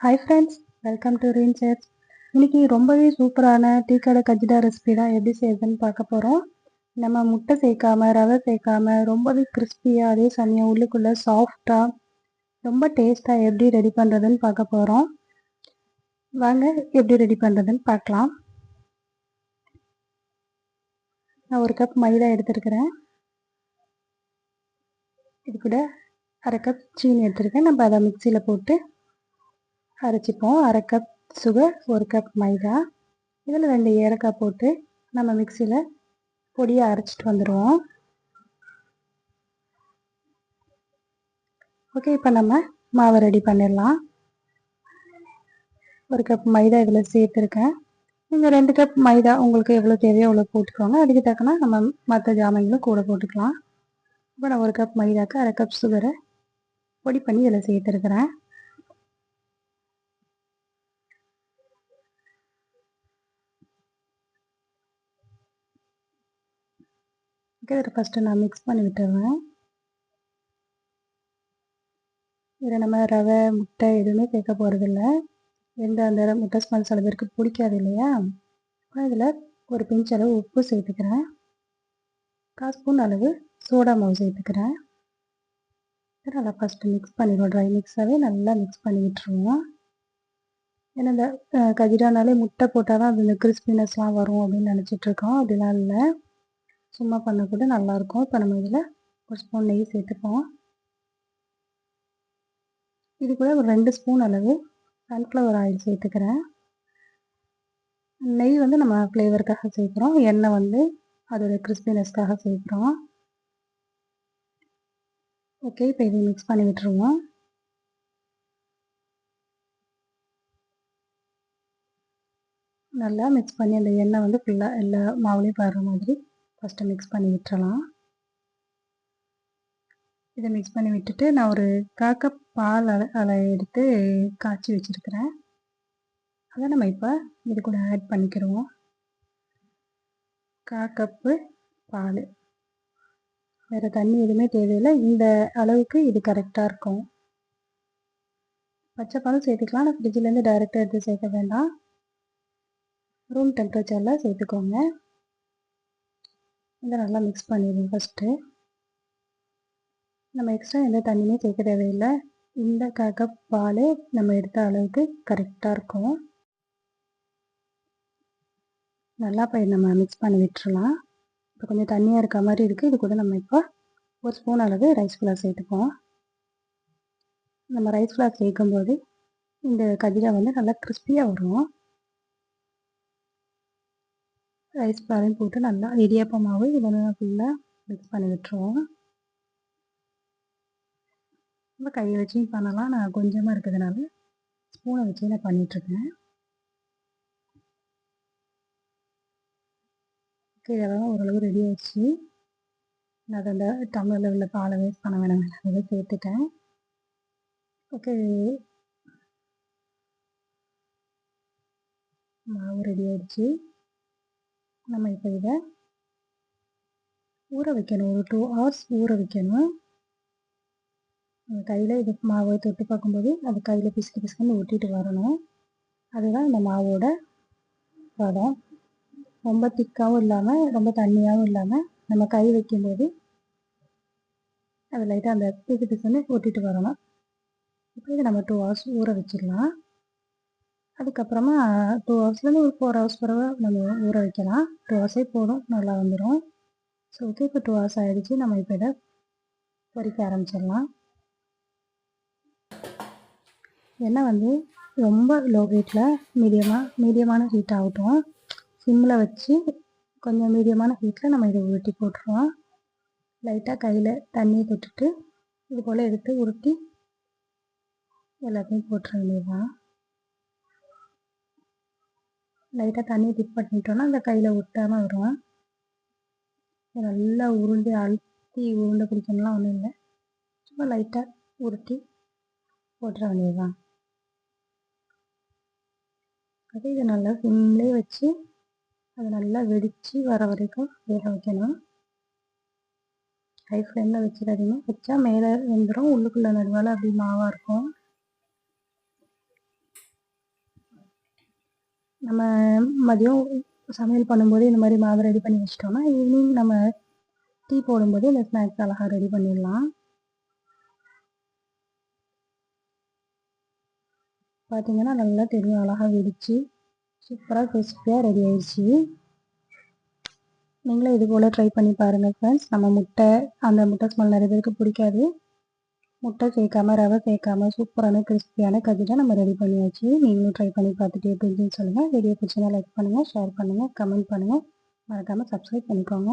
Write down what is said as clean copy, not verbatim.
Hi friends, welcome to ரீன் சேர்ச். இன்றைக்கி ரொம்பவே சூப்பரான டீ கடை கஜ்ஜிடா ரெசிபி தான் எப்படி செய்யுதுன்னு பார்க்க போகிறோம். நம்ம முட்டை சேர்க்காமல் ரவை சேர்க்காமல் ரொம்பவே கிறிஸ்பியாக அதே சமயம் உள்ளுக்குள்ளே சாஃப்டாக ரொம்ப டேஸ்ட்டாக எப்படி ரெடி பண்ணுறதுன்னு பார்க்க போகிறோம். வாங்க எப்படி ரெடி பண்ணுறதுன்னு பார்க்கலாம். நான் 1 கப் மைதா எடுத்துருக்கிறேன். இது கூட 1/2 கப் சீனி எடுத்துருக்கேன். நம்ம அதை மிக்சியில் போட்டு அரைச்சிப்போம். 1/2 கப் சுகர், 1 கப் மைதா, இதில் 2 ஏலக்காய் போட்டு நம்ம மிக்சியில் பொடியை அரைச்சிட்டு வந்துடுவோம். ஓகே, இப்போ நம்ம மாவை ரெடி பண்ணிடலாம். 1 கப் மைதா இதில் சேர்த்துருக்கேன். நீங்கள் 2 கப் மைதா உங்களுக்கு எவ்வளோ தேவையோ அவ்வளோ போட்டுக்கோங்க. அதுக்கு தக்கன நம்ம மற்ற ஜாமான்களும் கூட போட்டுக்கலாம். இப்போ நான் 1 கப் மைதாக்கு 1/2 கப் சுகரை பொடி பண்ணி இதில் சேர்த்துருக்கிறேன். ஓகே, இதை ஃபஸ்ட்டு நான் மிக்ஸ் பண்ணி விட்டுருவேன். இதில் நம்ம ரவை முட்டை எதுவுமே சேர்க்க போகிறதில்ல. அந்த முட்டை ஸ்மெல் சில பேருக்கு பிடிக்காது இல்லையா? அப்புறம் இதில் ஒரு பிஞ்ச் அளவு உப்பு சேர்த்துக்கிறேன். 1/4 ஸ்பூன் அளவு சோடா மாவு சேர்த்துக்கிறேன். நல்லா ஃபஸ்ட்டு மிக்ஸ் பண்ணிடுவோம். ட்ரை மிக்ஸாகவே நல்லா மிக்ஸ் பண்ணி விட்டுருவோம். ஏன்னா இந்த கஜ்ஜிடானாலே முட்டை போட்டால் தான் அது இந்த கிறிஸ்பினஸ்லாம் வரும் அப்படின்னு நினச்சிட்ருக்கோம். அப்படிலாம் இல்லை, சும்மா பண்ணக்கூட நல்லாயிருக்கும். இப்போ நம்ம இதில் 1 ஸ்பூன் நெய் சேர்த்துப்போம். இது கூட ஒரு 2 ஸ்பூன் அளவு சன்ஃப்ளவர் ஆயில் சேர்த்துக்கிறேன். நெய் வந்து நம்ம ஃப்ளேவருக்காக சேர்க்குறோம், எண்ணெய் வந்து அதோட கிறிஸ்பினஸ்க்காக சேர்க்குறோம். ஓகே, இப்போ இதை மிக்ஸ் பண்ணி விட்டுருவோம். நல்லா மிக்ஸ் பண்ணி அந்த எண்ணெய் வந்து ஃபுல்லாக எல்லா மாவுலேயும் படுற மாதிரி ஃபஸ்ட்டு மிக்ஸ் பண்ணி விட்டுறலாம். இதை மிக்ஸ் பண்ணி விட்டுட்டு நான் ஒரு 1/4 கப் பால் அதை எடுத்து காய்ச்சி வச்சுருக்கிறேன். அதை நம்ம இப்போ இது கூட ஆட் பண்ணிக்கிறோம். 1/4 கப்பு பால், வேறு தண்ணி எதுவுமே தேவையில்லை. இந்த அளவுக்கு இது கரெக்டாக இருக்கும். பச்சை பாலும் சேர்த்துக்கலாம், ஆனால் ஃப்ரிட்ஜிலேருந்து டைரெக்டாக எடுத்து சேர்க்க வேண்டாம். ரூம் டெம்பரேச்சரில் சேர்த்துக்கோங்க. இதை நல்லா மிக்ஸ் பண்ணிடுவோம். ஃபஸ்ட்டு நம்ம எக்ஸ்ட்ரா எந்த தண்ணியுமே சேர்க்க தேவையில்லை. இந்த 1/4 கப் பால் நம்ம எடுத்த அளவுக்கு கரெக்டாக இருக்கும். நல்லா இப்போ நம்ம மிக்ஸ் பண்ணி விட்டுறலாம். இப்போ கொஞ்சம் தண்ணியாக இருக்க மாதிரி இருக்குது. இது கூட நம்ம இப்போ 1 ஸ்பூன் அளவு ரைஸ் ஃப்ளவர் சேர்த்துப்போம். நம்ம ரைஸ் ஃப்ளவர் சேர்க்கும்போது இந்த கஜ்ஜிடா வந்து நல்லா கிறிஸ்பியாக வரும். ரைஸ் ஃப்ளவரையும் போட்டு நல்லா இடியாப்ப மாவு இதெல்லாம் ஃபுல்லாக மிக்ஸ் பண்ணி விட்டுருவோம். நம்ம கையை வச்சும் பண்ணலாம், நான் கொஞ்சமாக இருக்கிறதுனால ஸ்பூனை வச்சு நான் பண்ணிகிட்ருக்கேன். ஓகே, இதெல்லாம் ஓரளவு ரெடி ஆகிடுச்சு. நான் அதை அந்த டம்ளரில் உள்ள பாலை வேஸ்ட் பண்ண வேணாம், அதை சேர்த்துட்டேன். ஓகே, மாவு ரெடி ஆகிடுச்சு. நம்ம இப்போ இதை ஊற வைக்கணும். ஒரு 2 hours ஊற வைக்கணும். கையில் இது மாவை தொட்டு பார்க்கும்போது அது கையில் பிசுக்கு பிசுக்குன்னு ஒட்டிட்டு வரணும். அதுதான் இந்த மாவோட பதம். ரொம்ப திக்காகவும் இல்லாமல் ரொம்ப தண்ணியாகவும் இல்லாமல் நம்ம கை வைக்கும்போது அது லைட்டாக அந்த பிசு பிசுன்னு ஒட்டிட்டு வரணும். இப்போ இதை நம்ம 2 hours ஊற வச்சிடலாம். அதுக்கப்புறமா 2 ஹவர்ஸ்லேருந்து ஒரு 4 hours வரை நம்ம ஊற வைக்கலாம். 2 ஹவர்ஸே போதும், நல்லா வந்துடும். ஸோ ஓகே, இப்போ 2 hours ஆகிடுச்சு. நம்ம இப்போ இதை பொரிக்க ஆரம்பிச்சிடலாம். எண்ணெய் வந்து ரொம்ப லோ ஹீட்டில் மீடியமான ஹீட் ஆகட்டும். சிம்மில் வச்சு கொஞ்சம் மீடியமான ஹீட்டில் நம்ம இதை உருட்டி போட்டுருவோம். லைட்டாக கையில் தண்ணியை தொட்டுட்டு இது போல் எடுத்து உருட்டி எல்லாத்தையும் போட்டுற வேண்டியதுதான். லைட்டாக தண்ணியை டிப் பண்ணிட்டோன்னா அந்த கையில் ஒட்டாமல் வரும். நல்லா உருண்டை அழுத்தி உருண்டை பிடிக்கணும்லாம் ஒன்றும் இல்லை, சும்மா லைட்டாக உருட்டி போட்டுற வேண்டியதுதான். அதே இதை நல்லா சிம்லேயே வச்சு அது நல்லா வெடித்து வர வரைக்கும் வேக வைக்கணும். ஹை ஃப்ளேமில் வச்சிடாதீங்க, வச்சா மேலே வெந்துடும், உள்ளுக்குள்ளே நடுவால் அப்படி மாவாக இருக்கும். நம்ம மதியம் சமையல் பண்ணும்போது இந்த மாதிரி மாவு ரெடி பண்ணி வச்சிட்டோம்னா ஈவினிங் நம்ம டீ போடும்போது இந்த ஸ்நாக்ஸ் அழகாக ரெடி பண்ணிடலாம். பார்த்தீங்கன்னா நல்லா தெரியும், அழகாக வெடிச்சு சூப்பராக கிறிஸ்பியாக ரெடி ஆயிடுச்சு. நீங்களும் இது போல் ட்ரை பண்ணி பாருங்கள் ஃப்ரெண்ட்ஸ். நம்ம அந்த முட்டை ஸ்மெல் நிறைய பேருக்கு பிடிக்காது. முட்டை சேர்க்காம ரவை சேர்க்காம சூப்பரான கிறிஸ்பியான கஜ்ஜியை நம்ம ரெடி பண்ணியாச்சு. நீங்களும் ட்ரை பண்ணி பார்த்துட்டு எப்படி இருந்துச்சுன்னு சொல்லுங்கள். வீடியோ பிடிச்சினா லைக் பண்ணுங்கள், ஷேர் பண்ணுங்கள், கமெண்ட் பண்ணுங்கள், மறக்காமல் சப்ஸ்கிரைப் பண்ணிக்கோங்க.